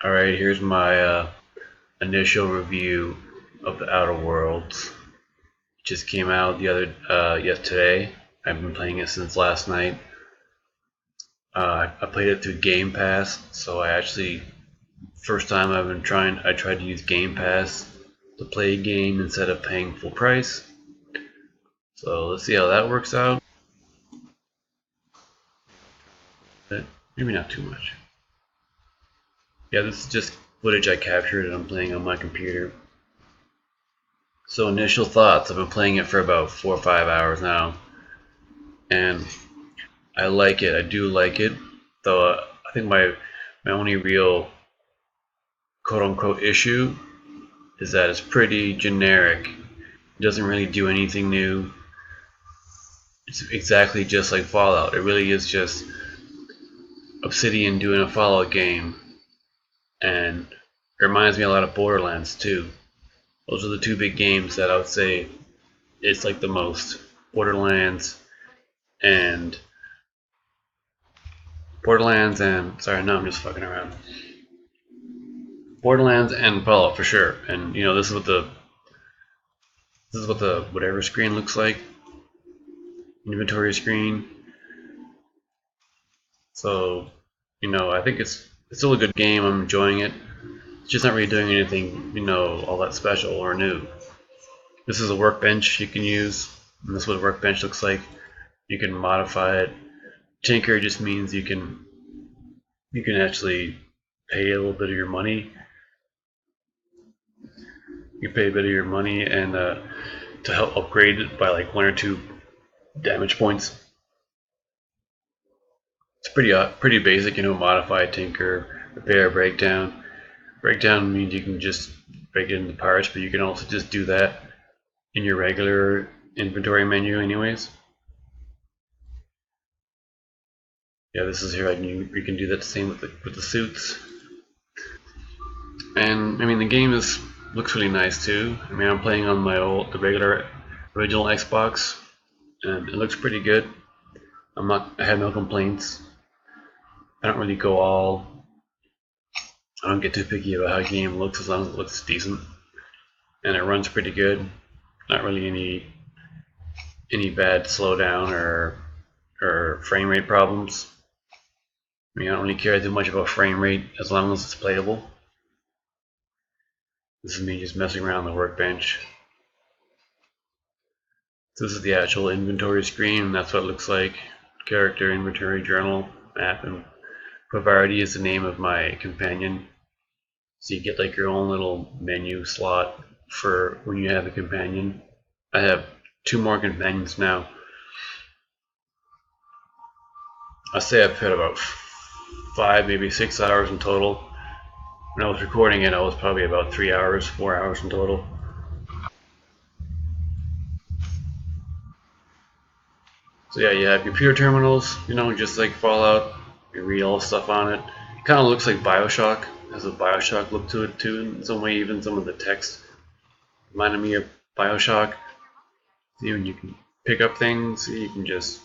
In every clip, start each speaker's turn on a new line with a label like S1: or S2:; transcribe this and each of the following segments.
S1: Alright, here's my initial review of the Outer Worlds. It just came out yesterday. I've been playing it since last night. I played it through Game Pass, so first time I tried to use Game Pass to play a game instead of paying full price. So let's see how that works out. But maybe not too much. Yeah, this is just footage I captured and I'm playing on my computer. So initial thoughts, I've been playing it for about 4 or 5 hours now, and I like it. I do like it, though I think my only real quote-unquote issue is that it's pretty generic. It doesn't really do anything new. It's exactly just like Fallout. It really is just Obsidian doing a Fallout game, and it reminds me a lot of Borderlands too. Those are the two big games that I would say it's like the most. Borderlands and sorry, no, I'm just fucking around. Borderlands and Fallout for sure. And you know, this is what the whatever screen looks like. Inventory screen. So, you know, I think it's still a good game. I'm enjoying it. It's just not really doing anything, you know, all that special or new. This is a workbench you can use, and this is what a workbench looks like. You can modify it. Tinker just means you can actually pay a little bit of your money. You pay a bit of your money and to help upgrade it by like 1 or 2 damage points. It's pretty basic, you know. Modify, tinker, repair, breakdown. Breakdown means you can just break it into parts, but you can also just do that in your regular inventory menu anyways. Yeah, this is here. You can do that the same with the suits. And I mean, the game looks really nice too. I mean, I'm playing on the regular original Xbox, and it looks pretty good. I have no complaints. I don't really I don't get too picky about how a game looks as long as it looks decent, and it runs pretty good. Not really any bad slowdown or frame rate problems. I mean, I don't really care too much about frame rate as long as it's playable. This is me just messing around the workbench. This is the actual inventory screen. That's what it looks like. Character, inventory, journal, map, and Provarity is the name of my companion. So you get like your own little menu slot for when you have a companion. I have 2 more companions now. I say I've put about 5, maybe 6 hours in total. When I was recording it, I was probably about 3 hours, 4 hours in total. So yeah, you have computer terminals, you know, just like Fallout. You read all the stuff on it. It kind of looks like Bioshock. It has a Bioshock look to it too in some way. Even some of the text reminded me of Bioshock. See, when you can pick up things, you can just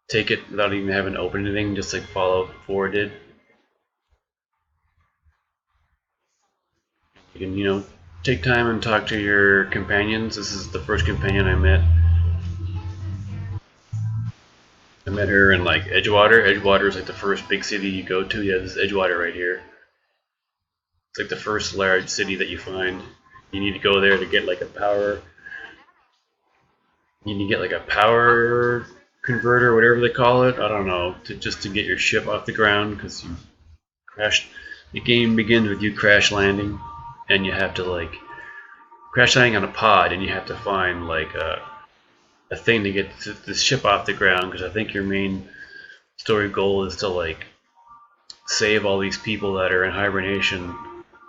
S1: take it without even having to open anything, just like Fallout 4 did. You can, you know, take time and talk to your companions. This is the first companion I met. I met her in like Edgewater. Edgewater is like the first big city you go to. Yeah, this is Edgewater right here. It's like the first large city that you find. You need to go there to get like a power. You need to get like a power converter, whatever they call it. I don't know, just to get your ship off the ground because you crashed. The game begins with you crash landing, and you have to like crash landing on a pod, and you have to find like a thing to get the ship off the ground. Because I think your main story goal is to like save all these people that are in hibernation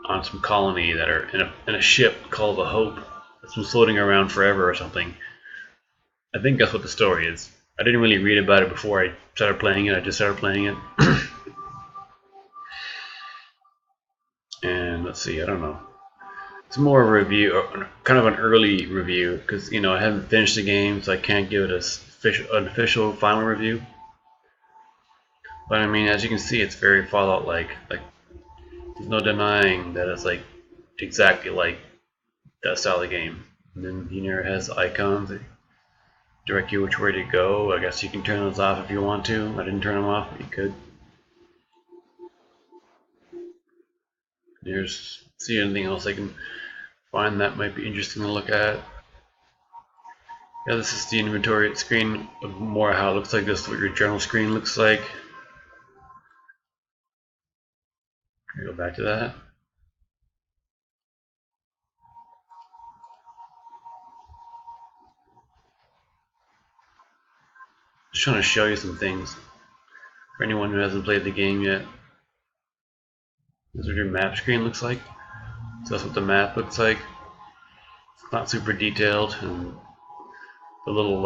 S1: on some colony that are in a ship called the Hope that's been floating around forever or something. I think that's what the story is. I didn't really read about it before I started playing it. I just started playing it. And let's see, I don't know. It's more of a review, kind of an early review, because you know I haven't finished the game, so I can't give it an official final review. But I mean, as you can see, it's very Fallout-like. Like There's no denying that it's like exactly like that style of game. And then here it has icons that direct you which way to go. I guess you can turn those off if you want to. I didn't turn them off, but you could. Here's, see anything else I can find that might be interesting to look at. Yeah, this is the inventory screen of more how it looks like. This is what your journal screen looks like. Can we go back to that? Just trying to show you some things for anyone who hasn't played the game yet. This is what your map screen looks like. So that's what the map looks like. It's not super detailed, and the little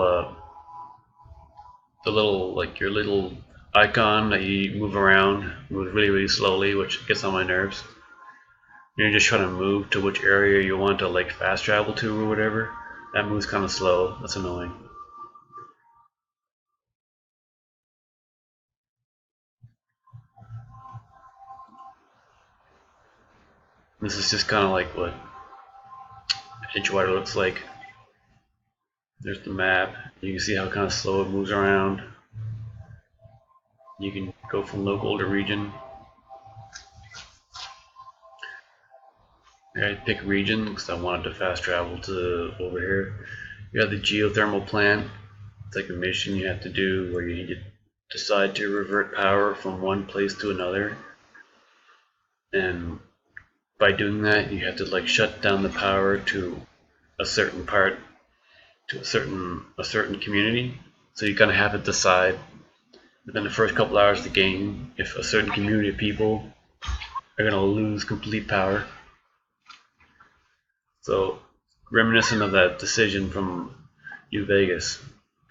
S1: like your little icon that you move around moves really slowly, which gets on my nerves. You're just trying to move to which area you want to like fast travel to or whatever. That moves kind of slow. That's annoying. This is just kind of like what Edgewater looks like. There's the map. You can see how kind of slow it moves around. You can go from local to region. I pick region because I wanted to fast travel to over here. You have the geothermal plant. It's like a mission you have to do where you need to decide to revert power from one place to another. And by doing that, you have to like shut down the power to a certain part, to a certain community. So you kind of have to decide within the first couple hours of the game if a certain community of people are going to lose complete power. So reminiscent of that decision from New Vegas,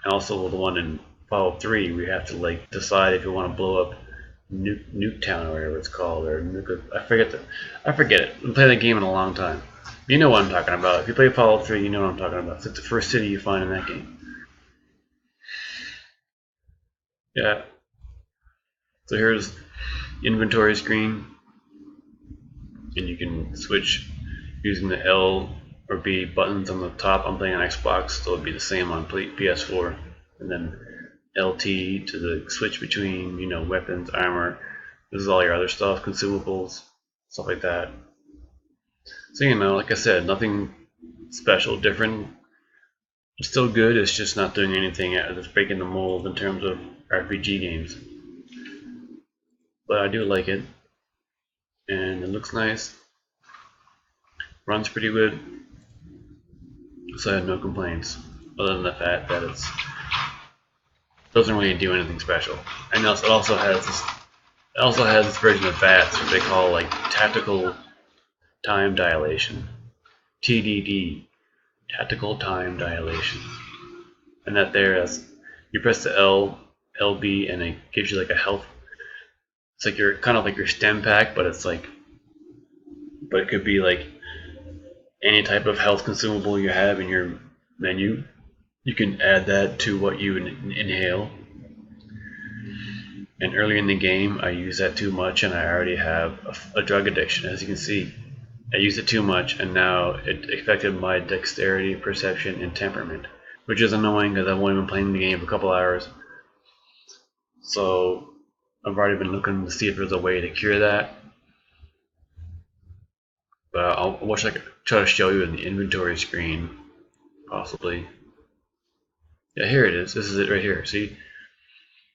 S1: and also the one in Fallout 3, we have to like decide if we want to blow up Nuketown or whatever it's called, or I forget it. I've played that game in a long time. You know what I'm talking about. If you play Fallout 3, you know what I'm talking about. It's like the first city you find in that game. Yeah. So here's the inventory screen, and you can switch using the L or B buttons on the top. I'm playing on Xbox, so it'll be the same on PS4, and then LT to the switch between, you know, weapons, armor. This is all your other stuff, consumables, stuff like that. So, you know, like I said, nothing special, different. It's still good, it's just not doing anything that's breaking the mold in terms of RPG games. But I do like it, and it looks nice. Runs pretty good, so I have no complaints, other than the fact that it doesn't really do anything special. And it also has this version of VATS, which they call like tactical time dilation, TDD, tactical time dilation. And that there is, you press the LB, and it gives you like a health. It's like your kind of like your stem pack, but it's like, but it could be like any type of health consumable you have in your menu. You can add that to what you inhale. And early in the game, I used that too much, and I already have a drug addiction, as you can see. I used it too much, and now it affected my dexterity, perception, and temperament, which is annoying because I've only been playing the game for a couple hours. So I've already been looking to see if there's a way to cure that. But I wish I could try to show you in the inventory screen, possibly. Yeah, here it is. This is it right here. See?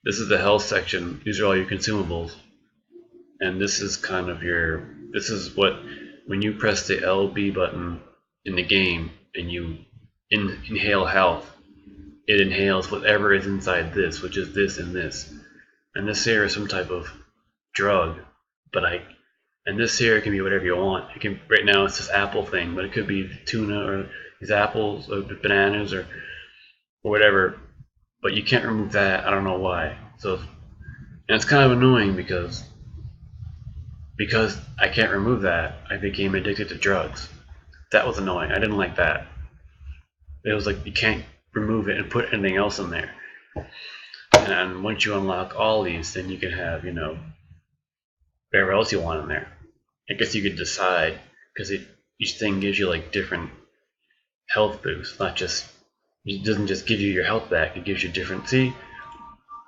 S1: This is the health section. These are all your consumables. And this is kind of your, this is what, when you press the LB button in the game and you inhale health, it inhales whatever is inside this, which is this and this. And this here is some type of drug, and this here can be whatever you want. It can, right now it's this apple thing, but it could be tuna or these apples or bananas or whatever. But you can't remove that. I don't know why. So, and it's kind of annoying because I can't remove that, I became addicted to drugs. That was annoying. I didn't like that. It was like you can't remove it and put anything else in there. And once you unlock all these, then you can have, you know, whatever else you want in there. I guess you could decide, because each thing gives you like different health boosts, not just, it doesn't just give you your health back, it gives you different, see, it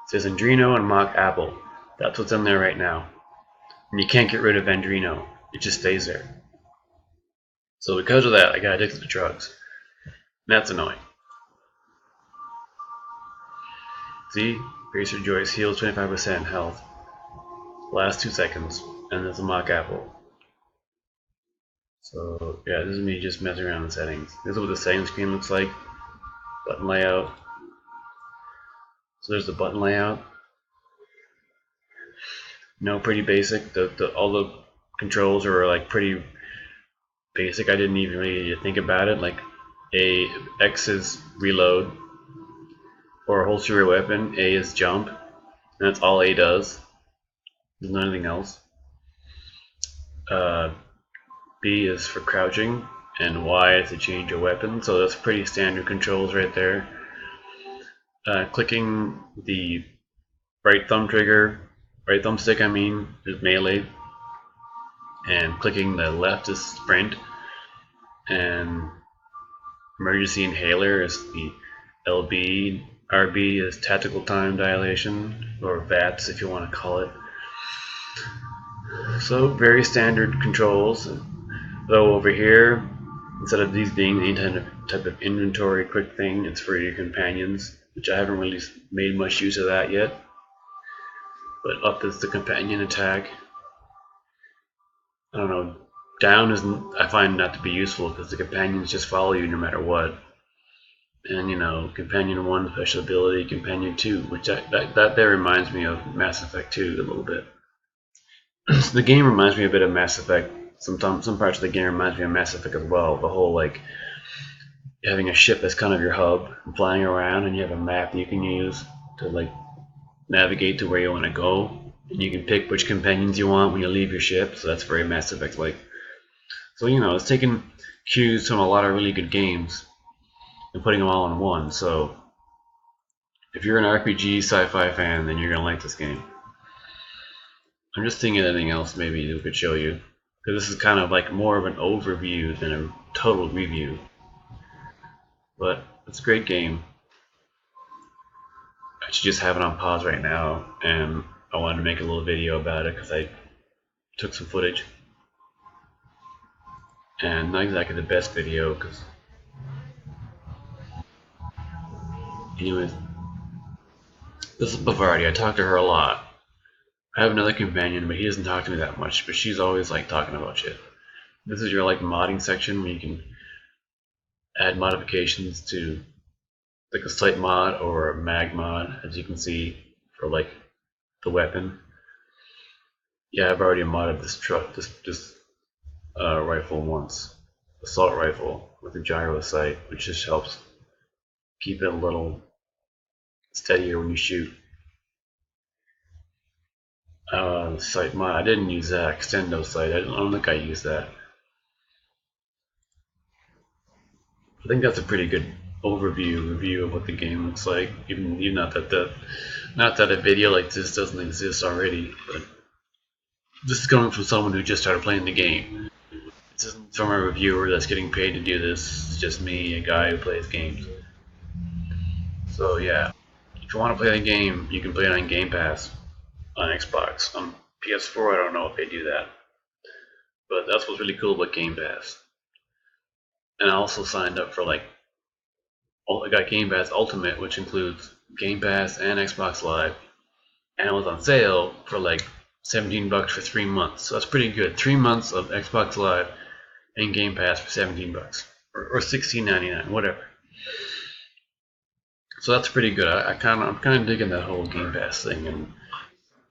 S1: says Andrino and Mock Apple, that's what's in there right now, and you can't get rid of Andrino, it just stays there. So because of that, I got addicted to drugs, and that's annoying. See, Bracer Joyce heals 25% health, last 2 seconds, and there's a Mock Apple. So yeah, this is me just messing around with settings. This is what the settings screen looks like. Button layout. So there's the button layout. Pretty basic. All the controls are like pretty basic. I didn't even really think about it. Like X is reload or holster your weapon. A is jump. And that's all A does. There's nothing else. B is for crouching, and Y is to change your weapon. So that's pretty standard controls right there. Clicking the right thumbstick, is melee, and clicking the left is sprint, and emergency inhaler is the LB. RB is tactical time dilation, or VATS if you want to call it. So very standard controls. Though over here, instead of these being any type of inventory quick thing, it's for your companions, which I haven't really made much use of that yet. But up is the companion attack. I don't know, down isn't, I find not to be useful because the companions just follow you no matter what. And companion 1 special ability, companion 2, which that reminds me of Mass Effect 2 a little bit. So the game reminds me a bit of Mass Effect. Some parts of the game reminds me of Mass Effect as well. The whole like having a ship that's kind of your hub and flying around, and you have a map that you can use to like navigate to where you want to go, and you can pick which companions you want when you leave your ship. So that's very Mass Effect like. So it's taking cues from a lot of really good games and putting them all in one. So if you're an RPG sci-fi fan, then you're gonna like this game. I'm just thinking anything else maybe we could show you, because this is kind of like more of an overview than a total review. But it's a great game. I should just have it on pause right now, and I wanted to make a little video about it because I took some footage. And not exactly the best video, because anyways, this is Bavardi. I talk to her a lot. I have another companion, but he doesn't talk to me that much, but she's always like talking about shit. This is your like modding section where you can add modifications to like a slight mod or a mag mod, as you can see, for like the weapon. Yeah, I've already modded this rifle once, assault rifle with a gyro sight, which just helps keep it a little steadier when you shoot. Sight mod, I didn't use that. Extendo sight, I don't think I used that. I think that's a pretty good review of what the game looks like. Even not that a video like this doesn't exist already, but this is coming from someone who just started playing the game. This isn't from a reviewer that's getting paid to do this. It's just me, a guy who plays games. So yeah, if you want to play the game, you can play it on Game Pass on Xbox. On PS4, I don't know if they do that, but that's what's really cool about Game Pass. And I also signed up for I got Game Pass Ultimate, which includes Game Pass and Xbox Live, and it was on sale for like $17 for 3 months. So that's pretty good. 3 months of Xbox Live and Game Pass for $17 or $16.99, whatever. So that's pretty good. I'm kind of digging that whole Game Pass thing, and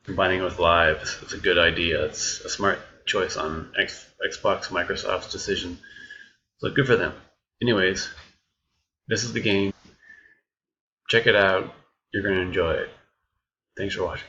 S1: combining it with Live is a good idea. It's a smart choice on Xbox Microsoft's decision. So good for them. Anyways, this is the game. Check it out. You're going to enjoy it. Thanks for watching.